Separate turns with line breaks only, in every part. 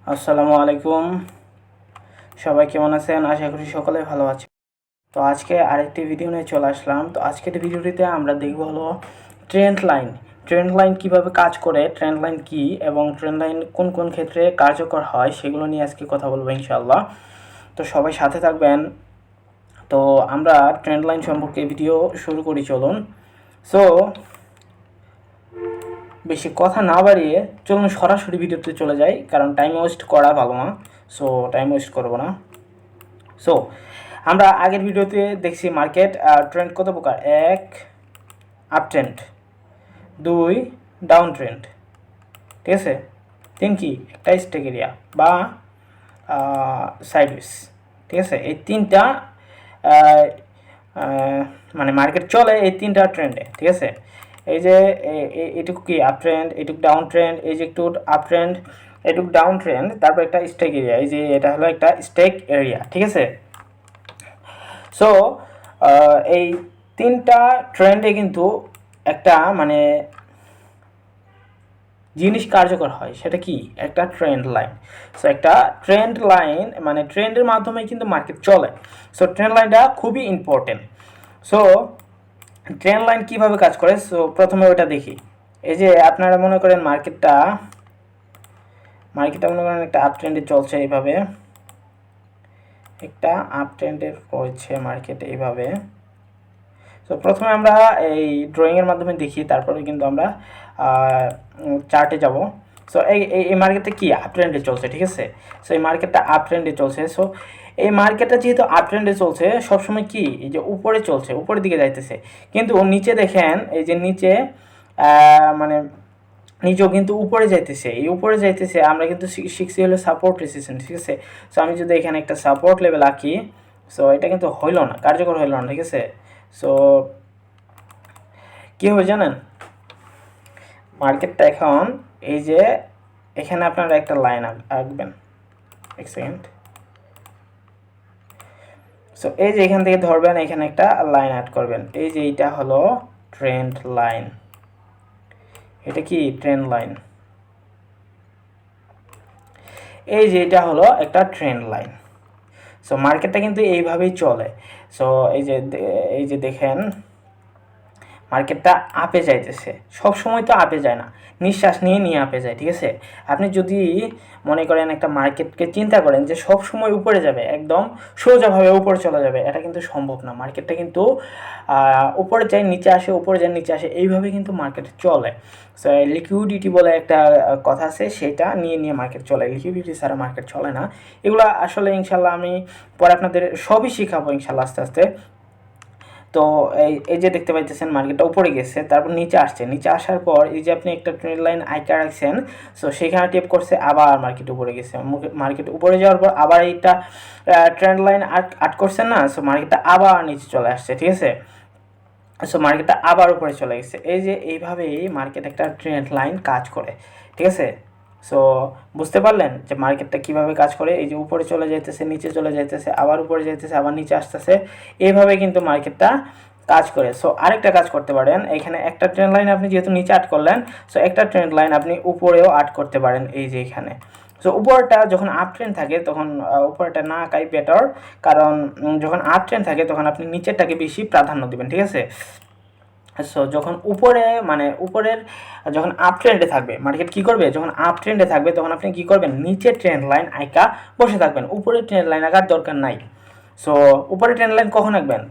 আসসালামু আলাইকুম। সবাই কেমন আছেন? আশা করি সকলে ভালো আছেন। তো আজকে আরেকটি ভিডিও নিয়ে চলে আসলাম। তো আজকের ভিডিওটিতে আমরা দেখব হলো ট্রেন্ড লাইন। ট্রেন্ড লাইন কীভাবে কাজ করে, ট্রেন্ড লাইন কী এবং ট্রেন্ড লাইন কোন কোন ক্ষেত্রে কার্যকর হয় সেগুলো নিয়ে আজকে কথা বলবো ইনশাআল্লাহ। তো সবাই সাথে থাকবেন। তো আমরা ট্রেন্ড লাইন সম্পর্কে ভিডিও শুরু করি, চলুন। সো বেশি কথা না বাড়িয়ে চলুন সরাসরি ভিডিওতে চলে যাই, কারণ টাইম ওয়েস্ট করা ভালো না। সো টাইম ওয়েস্ট করবো না। সো আমরা আগের ভিডিওতে দেখছি মার্কেট ট্রেন্ড কত প্রকার। এক, আপ ট্রেন্ড। দুই, ডাউন ট্রেন্ড। ঠিক আছে। তিন কি, একটা স্টেক এরিয়া বা সাইডওয়েজ। ঠিক আছে। এই তিনটা মানে মার্কেট চলে এই তিনটা ট্রেন্ডে। ঠিক আছে। এই যে এটুকু কি আপ ট্রেন্ড, এটুকু ডাউন ট্রেন্ড, এই যে একটু আপ ট্রেন্ড, এটুকু ডাউন ট্রেন্ড, তারপর একটা স্টেক এরিয়া। এই যে এটা হলো একটা স্টেক এরিয়া। ঠিক আছে। সো এই তিনটা ট্রেন্ডে কিন্তু একটা মানে জিনিস কার্যকর হয়, সেটা কি, একটা ট্রেন্ড লাইন। সো একটা ট্রেন্ড লাইন মানে ট্রেন্ডের মাধ্যমে কিন্তু মার্কেট চলে। সো ট্রেন্ড লাইনটা খুবই ইম্পর্টেন্ট। সো ট্রেন্ড লাইন কীভাবে কাজ করে, সো প্রথমে ওটা দেখি। এই যে আপনারা মনে করেন মার্কেটটা মনে করেন একটা আপ ট্রেন্ডে চলছে এইভাবে, একটা আপ ট্রেন্ডের রয়েছে মার্কেট এইভাবে। তো প্রথমে আমরা এই ড্রয়িংয়ের মাধ্যমে দেখি, তারপরে কিন্তু আমরা চার্টে যাব। সো এই মার্কেটটা কি আপ ট্রেন্ডে চলছে। ঠিক আছে। সো এই মার্কেটটা আপ ট্রেন্ডে চলছে। সো এই মার্কেটটা যেহেতু আপ ট্রেন্ডে চলছে, সবসময় কি এই যে উপরে চলছে, উপরের দিকে যাইতেছে। কিন্তু নিচে দেখেন, এই যে নিচে মানে নিচেও কিন্তু উপরে যাইতেছে। এই উপরে যাইতেছে আমরা কিন্তু শিখছি হলো সাপোর্ট রেজিস্ট্যান্স। ঠিক আছে। সো আমি যদি এখানে একটা সাপোর্ট লেভেল আঁকি, সো এটা কিন্তু হইল না, কার্যকর হইল না। ঠিক আছে। সো কী হবে জানেন, মার্কেটটা এখন এই যে এখানে আপনারা একটা লাইন আঁকবেন। এক সেকেন্ড। সো এই যে এখান থেকে ধরবেন, এখানে একটা লাইন অ্যাড করবেন। এই যে এইটা হলো ট্রেন্ড লাইন। এটা কি ট্রেন্ড লাইন। এই যে এটা হলো একটা ট্রেন্ড লাইন। সো মার্কেটটা কিন্তু এইভাবেই চলে। সো এই যে দেখেন মার্কেটটা আপে যাইতেছে। সব সময় তো আপে যায় না, নিঃশ্বাস নিয়ে নিয়ে আপে যায়। ঠিক আছে। আপনি যদি মনে করেন একটা মার্কেটকে চিন্তা করেন যে সব সময় উপরে যাবে, একদম সোজাভাবে উপরে চলে যাবে, এটা কিন্তু সম্ভব না। মার্কেটটা কিন্তু উপরে যায় নিচে আসে, উপরে যায় নিচে আসে, এইভাবে কিন্তু মার্কেট চলে। সো লিকুইডিটি বলে একটা কথা আছে, সেটা নিয়ে নিয়ে মার্কেট চলে। লিকুইডিটি ছাড়া মার্কেট চলে না। এগুলো আসলে ইনশাল্লাহ আমি পরে আপনাদের সবই শেখাবো ইনশাল্লাহ আস্তে আস্তে। তো এই যে দেখতে পাইতেছেন মার্কেটটা উপরে গেছে, তারপর নিচে আসছে। নিচে আসার পর এই যে আপনি একটা ট্রেন্ড লাইন আইকা রাখছেন, সো সেখানে টেপ করছে, আবার মার্কেট উপরে গেছে। মার্কেট উপরে যাওয়ার পর আবার এইটা ট্রেন্ড লাইন আট করছেন না, সো মার্কেটটা আবার নিচে চলে আসছে। ঠিক আছে। সো মার্কেটটা আবার উপরে চলে গেছে। এই যে এইভাবেই মার্কেট একটা ট্রেন্ড লাইন কাজ করে। ঠিক আছে। সো বুঝতে পারলেন যে মার্কেটটা কীভাবে কাজ করে। এই যে উপরে চলে যাইতেছে, নিচে চলে যাইতেছে, আবার উপরে যাইতেছে, আবার নিচে আসতেছে, এইভাবে কিন্তু মার্কেটটা কাজ করে। সো আরেকটা কাজ করতে পারেন, এখানে একটা ট্রেন্ড লাইন আপনি যেহেতু নিচে আট করলেন, সো একটা ট্রেন্ড লাইন আপনি উপরেও আট করতে পারেন। এই যে এখানে সো উপরটা যখন আপ ট্রেন্ড থাকে তখন উপরটা না আঁকাই বেটার, কারণ যখন আপ ট্রেন্ড থাকে তখন আপনি নিচেরটাকে বেশি প্রাধান্য দেবেন। ঠিক আছে। সো যখন উপরে মানে উপরের যখন আপ ট্রেন্ডে থাকবে মার্কেট কী করবে, যখন আপ ট্রেন্ডে থাকবে তখন আপনি কী করবেন, নিচের ট্রেন্ড লাইন আঁকা বসে থাকবেন, উপরের ট্রেন্ড লাইন আঁকার দরকার নাই। সো উপরে ট্রেন্ড লাইন কখন আঁকবেন,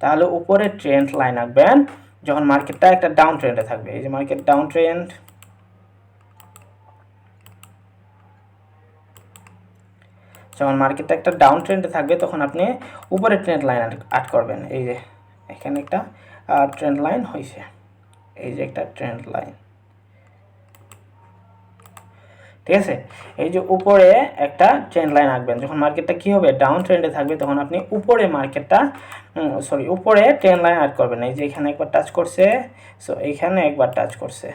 তাহলে উপরে ট্রেন্ড লাইন আঁকবেন যখন মার্কেটটা একটা ডাউন ট্রেন্ডে থাকবে। এই যে মার্কেট ডাউন ট্রেন্ড, যখন মার্কেটটা একটা ডাউন ট্রেন্ডে থাকবে তখন আপনি উপরে ট্রেন্ড লাইন আট করবেন। এই যে এখানে একটা ট্রেন্ড লাইন হয়েছে, এই যে একটা ট্রেন্ড লাইন। ঠিক আছে। এই যে উপরে একটা ট্রেন্ড লাইন আঁকবেন যখন মার্কেটটা কী হবে, ডাউন ট্রেন্ডে থাকবে, তখন আপনি উপরে মার্কেটটা উপরে ট্রেন্ড লাইন অ্যাড করবেন। এই যে এখানে একবার টাচ করছে, সো এইখানে একবার টাচ করছে,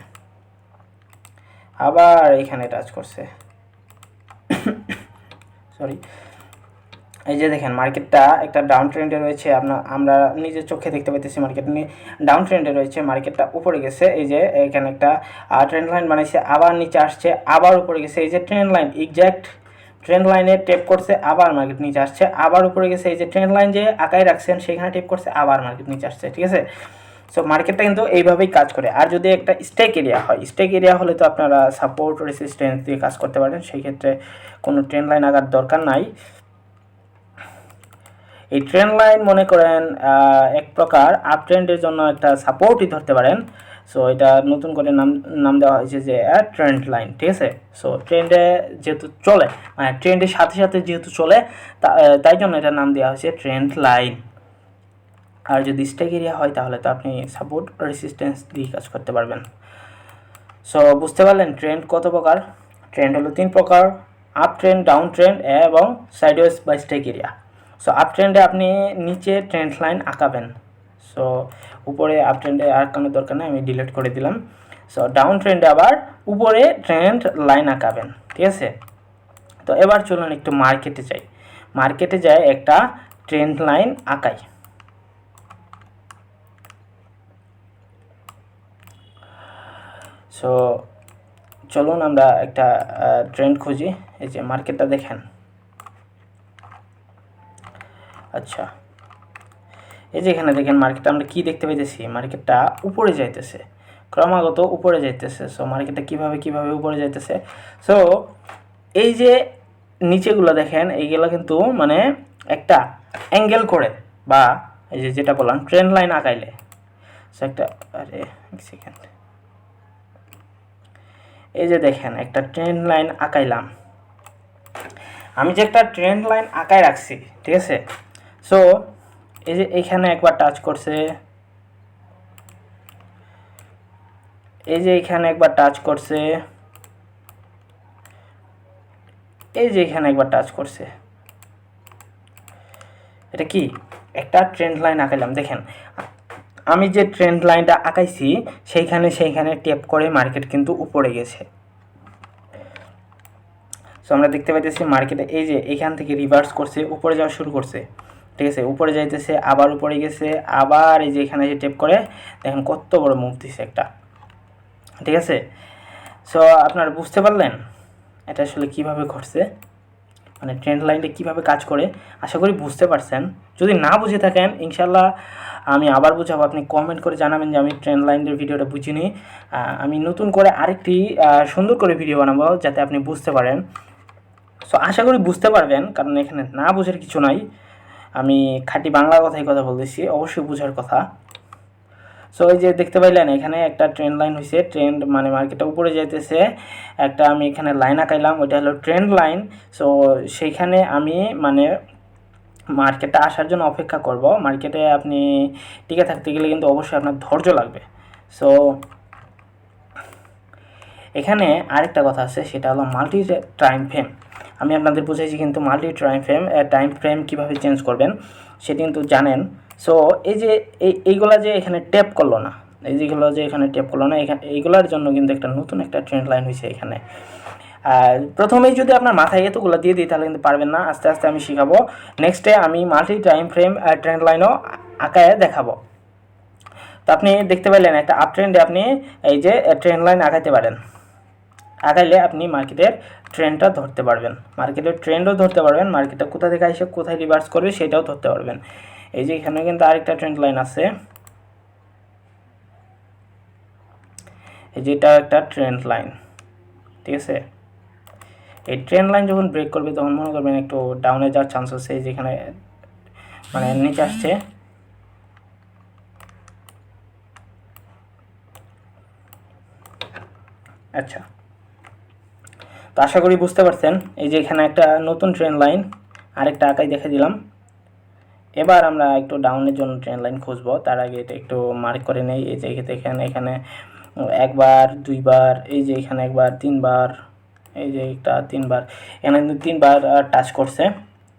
আবার এইখানে টাচ করছে, সরি। এই যে দেখেন মার্কেটটা একটা ডাউন ট্রেন্ডে রয়েছে, আমরা নিজের চোখে দেখতে পাইতেছি মার্কেট ডাউন ট্রেন্ডে রয়েছে, মার্কেটটা উপরে গেছে, এই যে এখানে একটা ট্রেন্ড লাইন বানাইছে, আবার নিচে আসছে, আবার উপরে গেছে, এই যে ট্রেন্ড লাইন এক্স্যাক্ট ট্রেন্ড লাইনে টেপ করছে, আবার মার্কেট নিচে আসছে, আবার উপরে গেছে, এই যে ট্রেন্ড লাইন যে আঁকায় রাখছেন সেখানে টেপ করছে, আবার মার্কেট নিচে আসছে, ঠিক আছে। সো মার্কেটটা কিন্তু এইভাবেই কাজ করে। আর যদি একটা স্টেক এরিয়া হয়, স্টেক এরিয়া হলে তো আপনারা সাপোর্ট রেসিস্ট্যান্স দিয়ে কাজ করতে পারেন, সেই ক্ষেত্রে কোনো ট্রেন্ড লাইন আঁকার দরকার নাই। এই ট্রেন্ড লাইন মনে করেন এক প্রকার আপ ট্রেন্ডের জন্য একটা সাপোর্টই ধরতে পারেন। সো এটা নতুন করে নাম দেওয়া হয়েছে যে ট্রেন্ড লাইন, ঠিক আছে। সো ট্রেন্ডে যেহেতু চলে, মানে ট্রেন্ডের সাথে সাথে যেহেতু চলে, তাই জন্য এটা নাম দেওয়া হয়েছে ট্রেন্ড লাইন। আর যদি স্টেক এরিয়া হয় তাহলে তো আপনি সাপোর্ট রেসিস্ট্যান্স দিয়ে কাজ করতে পারবেন। সো বুঝতে পারলেন ট্রেন্ড কত প্রকার। ট্রেন্ড হলো 3 প্রকার: আপ ট্রেন্ড, ডাউন ট্রেন্ড এবং সাইডওয়েজ বা স্টেক এরিয়া। সো আপ ট্রেন্ডে আপনি নিচে ট্রেন্ড লাইন আঁকাবেন, সো উপরে আপ ট্রেন্ডে আঁকানোর দরকার নেই, আমি ডিলিট করে দিলাম। সো ডাউন ট্রেন্ডে আবার উপরে ট্রেন্ড লাইন আঁকাবেন, ঠিক আছে। তো এবার চলুন একটু মার্কেটে যাই, মার্কেটে যাই একটা ট্রেন্ড লাইন আঁকাই। সো চলুন আমরা একটা ট্রেন্ড খুঁজি। এই যে মার্কেটটা দেখেন, আচ্ছা এই যে এখানে দেখেন মার্কেটটা আমরা কি দেখতে পাইতেছি, মার্কেটটা উপরে যাইতেছে, ক্রমাগত উপরে যাইতেছে। সো মার্কেটটা কিভাবে উপরে যাইতেছে, সো এই যে নিচেগুলো দেখেন এইগুলো কিন্তু মানে একটা অ্যাঙ্গেল করে, বা এই যে যেটা বললাম ট্রেন্ড লাইন আঁকাইলে, সো একটা এক সেকেন্ড, এই যে দেখেন একটা ট্রেন্ড লাইন আঁকাইলাম, আমি যে একটা ট্রেন্ড লাইন আঁকায় রাখছি, ঠিক আছে। সো এই যে এখানে একবার টাচ করছে, এই যে এখানে একবার টাচ করছে, এই যে এখানে একবার টাচ করছে, এটা কি একটা ট্রেন্ড লাইন আঁকাইলাম। দেখেন আমি যে ট্রেন্ড লাইনটা আঁকাইছি সেইখানে টেপ করে মার্কেট কিন্তু উপরে গেছে। সো আমরা দেখতে পাইতেছি মার্কেটে এই যে এখান থেকে রিভার্স করছে, উপরে যাওয়া শুরু করছে, ঠিক আছে, উপরে যাইতেছে, আবার উপরে গেছে, আবার এই যে এখানে যে টেপ করে দেখেন কত বড় মুভ দিছে একটা, ঠিক আছে। সো আপনারা বুঝতে পারলেন এটা আসলে কিভাবে ঘটছে, মানে ট্রেন্ড লাইনটা কীভাবে কাজ করে। আশা করি বুঝতে পারছেন। যদি না বুঝে থাকেন ইনশাল্লাহ আমি আবার বুঝাবো, আপনি কমেন্ট করে জানাবেন যে আমি ট্রেন্ড লাইনের ভিডিওটা বুঝিনি। আমি নতুন করে আরেকটি সুন্দর করে ভিডিও বানাবো যাতে আপনি বুঝতে পারেন। সো আশা করি বুঝতে পারবেন, কারণ এখানে না বোঝার কিছু নাই, আমি খাঁটি বাংলা কথাই কথা বলতেছি, অবশ্যই বোঝার কথা। সো এই যে দেখতে পাইলেন এখানে একটা ট্রেন্ড লাইন হয়েছে, ট্রেন্ড মানে মার্কেটটা উপরে যাইতেছে, একটা আমি এখানে লাইন আঁকাইলাম, ওইটা হলো ট্রেন্ড লাইন। সো সেইখানে আমি মানে মার্কেটটা আসার জন্য অপেক্ষা করব। মার্কেটে আপনি টিকে থাকতে গেলে কিন্তু অবশ্যই আপনার ধৈর্য লাগবে। সো এখানে আরেকটা কথা আছে, সেটা হলো মাল্টি টাইম ফ্রেম। আমি আপনাদের বুঝাইছি কিন্তু মাল্টি টাইম ফ্রেম কীভাবে চেঞ্জ করবেন সেটি কিন্তু জানেন। সো এই যে এইগুলা যে এখানে ট্যাপ করলো না, এই যেগুলো যে এখানে ট্যাপ করলো না, এখানে এইগুলোর জন্য কিন্তু একটা নতুন একটা ট্রেন্ড লাইন হয়েছে এখানে। প্রথমেই যদি আপনার মাথায় এতগুলো দিয়ে দিই তাহলে কিন্তু পারবেন না, আস্তে আস্তে আমি শেখাবো। নেক্সটে আমি মাল্টি টাইম ফ্রেম ট্রেন্ড লাইনও আঁকায় দেখাবো। তো আপনি দেখতে পেলেন একটা আপ ট্রেন্ডে আপনি এই যে ট্রেন্ড লাইন আঁকাইতে পারেন, আগাইলে আপনি মার্কেটের ট্রেন্ডটা ধরতে পারবেন, মার্কেটের ট্রেন্ডও ধরতে পারবেন, মার্কেটটা কোথা থেকে এসে কোথায় রিভার্স করবে সেটাও ধরতে পারবেন। এই যে এখানে কিন্তু আরেকটা ট্রেন্ড লাইন আছে, এই যেটা একটা ট্রেন্ড লাইন, ঠিক আছে। এই ট্রেন্ড লাইন যখন ব্রেক করবে তখন মনে করবেন একটু ডাউনে যাওয়ার চান্স আছে, যেখানে মানে নিচে আসছে, আচ্ছা। তো আশা করি বুঝতে পারছেন। এই যে এখানে একটা নতুন ট্রেন্ড লাইন আরেকটা আঁকাই দেখে দিলাম। এবার আমরা একটু ডাউনের জন্য ট্রেন্ড লাইন খুঁজবো, তার আগে এটা একটু মার্ক করে নেই। এই যে এখানে একবার, দুইবার, এই যে এখানে একবার, তিনবার, এই যে একটা তিনবার, এখানে কিন্তু তিনবার টাচ করছে।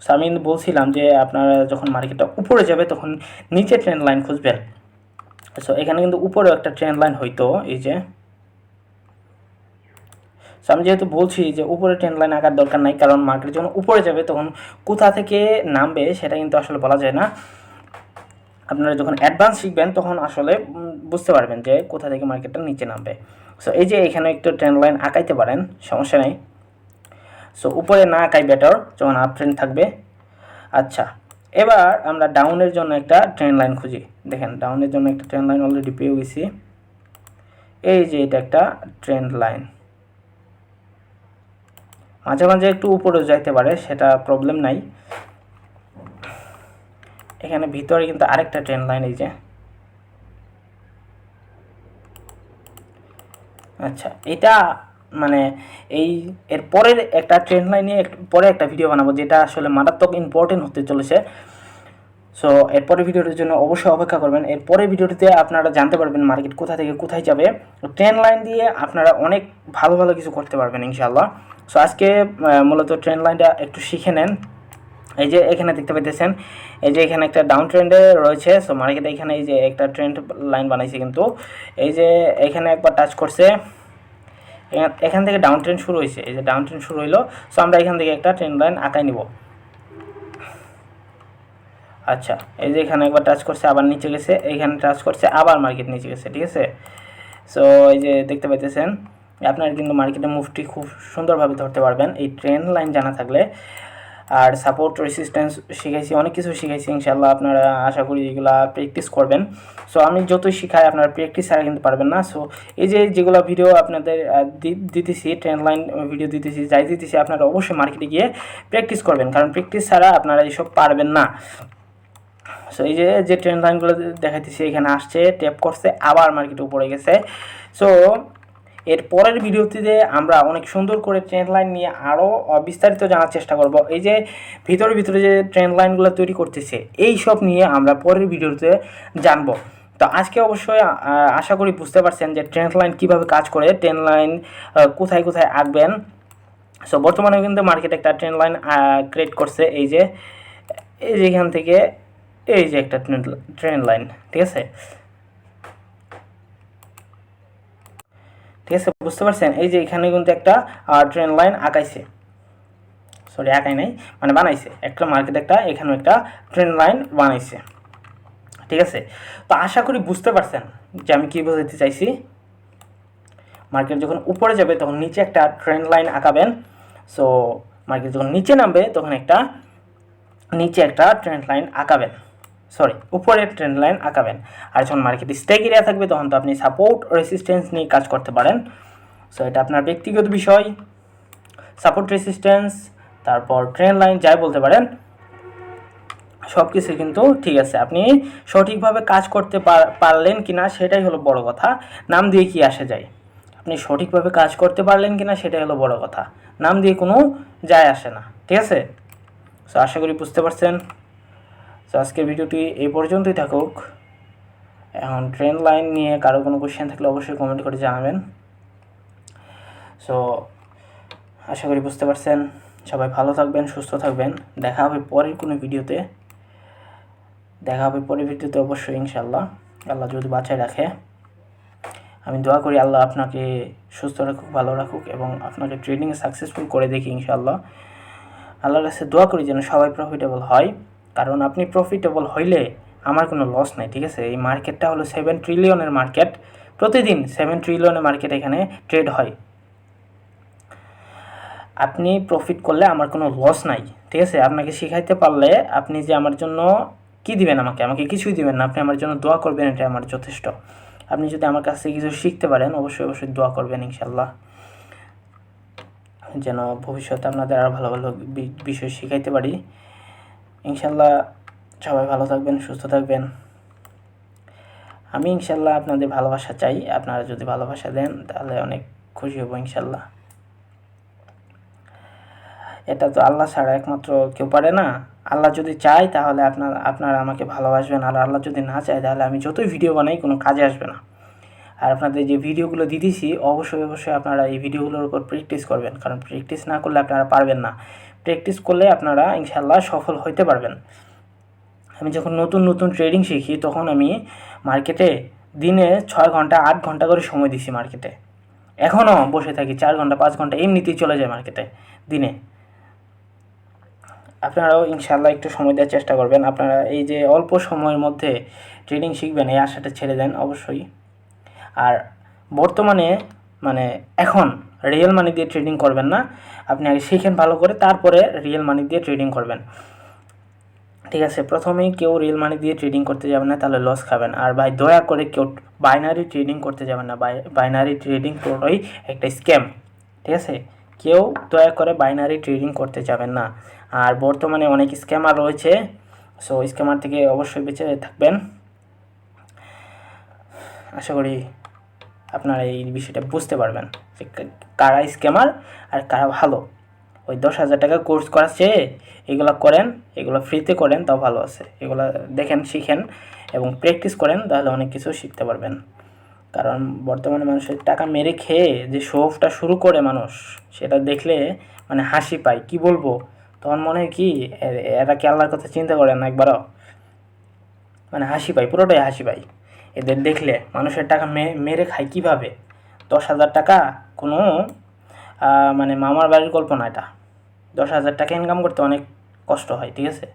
সো আমি কিন্তু বলছিলাম যে আপনারা যখন মার্কেটটা উপরে যাবে তখন নিচে ট্রেন্ড লাইন খুঁজবেন। সো এখানে কিন্তু উপরেও একটা ট্রেন্ড লাইন হইতো, এই যে। সো আমি যেহেতু বলছি যে উপরে ট্রেন্ড লাইন আঁকার দরকার নাই, কারণ মার্কেট যখন উপরে যাবে তখন কোথা থেকে নামবে সেটা কিন্তু আসলে বলা যায় না। আপনারা যখন অ্যাডভান্স শিখবেন তখন আসলে বুঝতে পারবেন যে কোথা থেকে মার্কেটটা নিচে নামবে। সো এই যে এখানে একটু ট্রেন্ড লাইন আঁকাইতে পারেন, সমস্যা নেই। সো উপরে না আঁকাই বেটার যখন আপ ট্রেন্ড থাকবে। আচ্ছা, এবার আমরা ডাউনের জন্য একটা ট্রেন্ড লাইন খুঁজি। দেখেন ডাউনের জন্য একটা ট্রেন্ড লাইন অলরেডি পেয়ে গেছি। এই যে এটা একটা ট্রেন্ড লাইন, মাঝে মাঝে একটু উপরে যাইতে পারে, সেটা প্রবলেম নাই। এখানে ভিতরে কিন্তু আরেকটা ট্রেন্ড লাইন, এই যে। আচ্ছা, এটা মানে এই এর পরের একটা ট্রেন্ড লাইনে পরে একটা ভিডিও বানাবো, যেটা আসলে মারাত্মক ইম্পর্টেন্ট হতে চলেছে। সো এরপরের ভিডিওটির জন্য অবশ্যই অপেক্ষা করবেন। এরপরের ভিডিওটিতে আপনারা জানতে পারবেন মার্কেট কোথা থেকে কোথায় যাবে। ট্রেন্ড লাইন দিয়ে আপনারা অনেক ভালো ভালো কিছু করতে পারবেন ইনশাআল্লাহ। সো আজকে মূলত ট্রেন্ড লাইনটা একটু শিখে নেন। এই যে এখানে দেখতে পাইতেছেন, এই যে এখানে একটা ডাউন ট্রেন্ডে রয়েছে। সো মার্কেট এখানে এই যে একটা ট্রেন্ড লাইন বানাইছে, কিন্তু এই যে এখানে একবার টাচ করছে, এখান থেকে ডাউন ট্রেন্ড শুরু হয়েছে। এই যে ডাউন ট্রেন্ড শুরু হইলো। সো আমরা এখান থেকে একটা ট্রেন্ড লাইন আঁকাই নিব। আচ্ছা, এই যে এখানে একবার টাচ করছে, আবার নিচে গেছে, এইখানে টাচ করছে, আবার মার্কেট নিচে গেছে, ঠিক আছে। সো এই যে দেখতে পাইতেছেন, আপনারা কিন্তু মার্কেটের মুভটি খুব সুন্দরভাবে ধরতে পারবেন এই ট্রেন্ড লাইন জানা থাকলে। আর সাপোর্ট রেসিস্ট্যান্স শিখাইছি, অনেক কিছু শিখাইছি ইনশাআল্লাহ। আপনারা আশা করি এগুলা প্র্যাকটিস করবেন। সো আমি যতই শিখাই আপনারা প্র্যাকটিস ছাড়া কিন্তু পারবেন না। সো এই যে যেগুলো ভিডিও আপনাদের দিতেছি, ট্রেন্ড লাইন ভিডিও দিতেছি, যাই দিতেছি, আপনারা অবশ্যই মার্কেটে গিয়ে প্র্যাকটিস করবেন, কারণ প্র্যাকটিস ছাড়া আপনারা এইসব পারবেন না। সো এই যে ট্রেন্ড লাইনগুলো দেখাইতেছি, এখানে আসছে, ট্যাপ করছে, আবার মার্কেটে উপরে গেছে। সো এর পরের ভিডিওটিতে আমরা অনেক সুন্দর করে ট্রেন্ড লাইন নিয়ে আরও বিস্তারিত জানার চেষ্টা করব। এই যে ভিতরে ভিতরে যে ট্রেন্ড লাইনগুলো তৈরি করতেছে, এই সব নিয়ে আমরা পরের ভিডিওতে জানব। তো আজকে অবশ্যই আশা করি বুঝতে পারছেন যে ট্রেন্ড লাইন কীভাবে কাজ করে, ট্রেন্ড লাইন কোথায় কোথায় আঁকবেন। সো বর্তমানে কিন্তু মার্কেট একটা ট্রেন্ড লাইন ক্রিয়েট করছে, এই যে এখান থেকে এই যে একটা ট্রেন্ড লাইন, ঠিক আছে। ঠিক আছে, বুঝতে পারছেন। এই যে এখানে কিন্তু একটা ট্রেন্ড লাইন আঁকাইছে, সরি আঁকাই নাই, মানে বানাইছে একটা মার্কেট, একটা এখানেও একটা ট্রেন্ড লাইন বানাইছে, ঠিক আছে। তো আশা করি বুঝতে পারছেন যে আমি কী বোঝাতে চাইছি। মার্কেট যখন উপরে যাবে তখন নিচে একটা ট্রেন্ড লাইন আঁকাবেন। সো মার্কেট যখন নিচে নামবে তখন নিচে একটা ট্রেন্ড লাইন আঁকাবেন, সরি উপরে ট্রেন্ড লাইন আঁকাবেন। আর যখন মার্কেট স্টেক এরিয়া থাকবে তখন তো আপনি সাপোর্ট রেসিস্ট্যান্স নিয়ে কাজ করতে পারেন। সো এটা আপনার ব্যক্তিগত বিষয়, সাপোর্ট রেসিস্ট্যান্স, তারপর ট্রেন্ড লাইন যাই বলতে পারেন, সব কিছু কিন্তু ঠিক আছে। আপনি সঠিকভাবে কাজ করতে পারলেন কিনা সেটাই হলো বড় কথা, নাম দিয়ে কি আসে যায়। আপনি সঠিকভাবে কাজ করতে পারলেন কিনা সেটাই হলো বড় কথা, নাম দিয়ে কোনো যায় আসে না, ঠিক আছে। সো আশা করি বুঝতে পারছেন। সো আজকের ভিডিওটি এই পর্যন্তই থাকুক। এখন ট্রেন্ড লাইন নিয়ে কারো কোনো কোয়েশ্চেন থাকলে অবশ্যই কমেন্ট করে জানাবেন। সো আশা করি বুঝতে পারছেন। সবাই ভালো থাকবেন, সুস্থ থাকবেন। দেখা হবে পরের কোনো ভিডিওতে, অবশ্যই ইনশাআল্লাহ, আল্লাহ যদি বাঁচায় রাখে। আমি দোয়া করি আল্লাহ আপনাকে সুস্থ রাখুক, ভালো রাখুক এবং আপনাকে ট্রেডিংয়ে সাকসেসফুল করে দেখি ইনশাআল্লাহ। আল্লাহর কাছে দোয়া করি যেন সবাই প্রফিটেবল হয়, কারণ আপনি প্রফিটেবল হইলে আমার কোনো লস নাই, ঠিক আছে। এই মার্কেটটা হলো 7 ট্রিলিয়নের মার্কেট, প্রতিদিন 7 ট্রিলিয়নের মার্কেট এখানে ট্রেড হয়। আপনি প্রফিট করলে আমার কোনো লস নাই, ঠিক আছে। আপনাকে শিখাইতে পারলে আপনি যে আমার জন্য কি দিবেন, আমাকে কিছুই দিবেন না, আপনি আমার জন্য দোয়া করবেন, এটা আমার যথেষ্ট। আপনি যদি আমার কাছ থেকে কিছু শিখতে পারেন অবশ্যই দোয়া করবেন ইনশাআল্লাহ, যেন ভবিষ্যতে আপনাদের আরও ভালো ভালো বিষয় শিখাইতে পারি ইনশাআল্লাহ। সবাই ভালো থাকবেন, সুস্থ থাকবেন। আমি ইনশাআল্লাহ আপনাদের ভালোবাসা চাই, আপনারা যদি ভালোবাসা দেন তাহলে অনেক খুশি হব ইনশাআল্লাহ। এটা তো আল্লাহ ছাড়া একমাত্র কেউ পারে না। আল্লাহ যদি চায় তাহলে আপনারা আমাকে ভালোবাসবেন, আর আল্লাহ যদি না চায় তাহলে আমি যতই ভিডিও বানাই কোনো কাজে আসবে না। আর আপনাদের যে ভিডিওগুলো দিতেছি অবশ্যই আপনারা এই ভিডিওগুলোর উপর প্র্যাকটিস করবেন, কারণ প্র্যাকটিস না করলে আপনারা পারবেন না। প্র্যাকটিস করলে আপনারা ইনশাআল্লাহ সফল হতে পারবেন। আমি যখন নতুন ট্রেডিং শিখি তখন আমি মার্কেটে দিনে 6 ঘন্টা 8 ঘন্টা করে সময় দিছি মার্কেটে। এখনও বসে থাকি 4 ঘন্টা 5 ঘন্টা এমনিতেই চলে যায় মার্কেটে দিনে। আপনারাও ইনশাআল্লাহ একটু সময় দেওয়ার চেষ্টা করবেন। আপনারা এই যে অল্প সময়ের মধ্যে ট্রেডিং শিখবেন এই আশাটা ছেড়ে দেন অবশ্যই। আর বর্তমানে মানে এখন রিয়েল মানি দিয়ে ট্রেডিং করবেন না, আপনি আগে শিখেন ভালো করে, তারপরে রিয়েল মানি দিয়ে ট্রেডিং করবেন, ঠিক আছে? প্রথমেই কেউ রিয়েল মানি দিয়ে ট্রেডিং করতে যাবেন না, তাহলে লস খাবেন। আর ভাই দয়া করে কেউ বাইনারি ট্রেডিং করতে যাবেন না, বাইনারি ট্রেডিং পুরোটাই একটা স্ক্যাম, ঠিক আছে? কেউ দয়া করে বাইনারি ট্রেডিং করতে যাবেন না। আর বর্তমানে অনেক স্ক্যামার রয়েছে, সো স্ক্যামার থেকে অবশ্যই বেঁচে থাকবেন। আশা করি আপনারা এই বিষয়টা বুঝতে পারবেন যে কারা স্ক্যামার আর কারা ভালো। ওই 10,000 টাকা কোর্স করার চেয়ে এগুলো করেন, এগুলো ফ্রিতে করেন, তাও ভালো আছে। এগুলো দেখেন, শিখেন এবং প্র্যাকটিস করেন, তাহলে অনেক কিছু শিখতে পারবেন। কারণ বর্তমানে মানুষের টাকা মেরে খেয়ে যে শো অফটা শুরু করে মানুষ, সেটা দেখলে মানে হাসি পায়, কি বলবো। তখন মনে হয় কি এরা কি আল্লাহর কথা চিন্তা করে না একবারও? মানে হাসি পায়, পুরোটাই হাসি পায় এদের দেখলে। মানুষের টাকা মেরে খায় কীভাবে? 10,000 টাকা কোনো মানে মামার বাড়ির কল্পনা এটা। 10,000 টাকা ইনকাম করতে অনেক কষ্ট হয়, ঠিক আছে?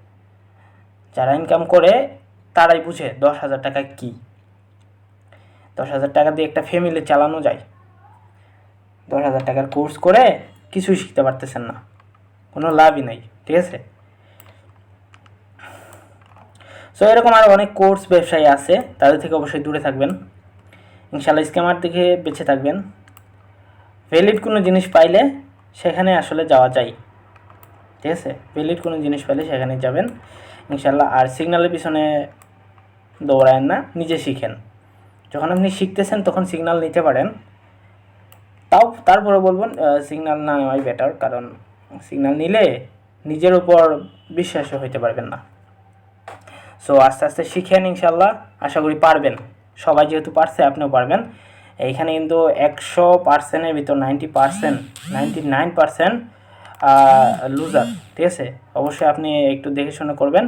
যারা ইনকাম করে তারাই বুঝে 10,000 টাকা কী। 10,000 টাকা দিয়ে একটা ফ্যামিলি চালানো যায়। 10,000 টাকার কোর্স করে কিছুই শিখতে পারতেছেন না, কোনো লাভই নাই, ঠিক আছে? সো এরকম আরও অনেক কোর্স ব্যবসায়ী আছে, তাদের থেকে অবশ্যই দূরে থাকবেন। ইনশাল্লাহ স্ক্যামার থেকে বেঁচে থাকবেন। ভ্যালিড কোনো জিনিস পাইলে সেখানে আসলে যাওয়া যায়, ঠিক আছে? ভ্যালিড কোনো জিনিস পাইলে সেখানে যাবেন ইনশাল্লাহ। আর সিগন্যালের পিছনে দৌড়ায়েন না, নিজে শিখেন। যখন আপনি শিখতেছেন তখন সিগন্যাল নিতে পারেন, তারপরে বলবেন সিগন্যাল না নেওয়াই বেটার, কারণ সিগন্যাল নিলে নিজের উপর বিশ্বাসও হইতে পারবেন না। সো আস্তে আস্তে শিখেন ইনশাল্লাহ, আশা করি পারবেন। সবাই যেহেতু পারছে, আপনিও পারবেন। এইখানে কিন্তু 100%-এর ভিতর 99% লুজার, ঠিক আছে? অবশ্যই আপনি একটু দেখে শুনে করবেন।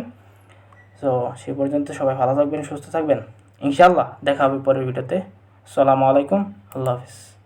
সো সেই পর্যন্ত সবাই ভালো থাকবেন, সুস্থ থাকবেন ইনশাল্লাহ। দেখা হবে পরের ভিডিওতে। আসসালামু আলাইকুম, আল্লাহ হাফিজ।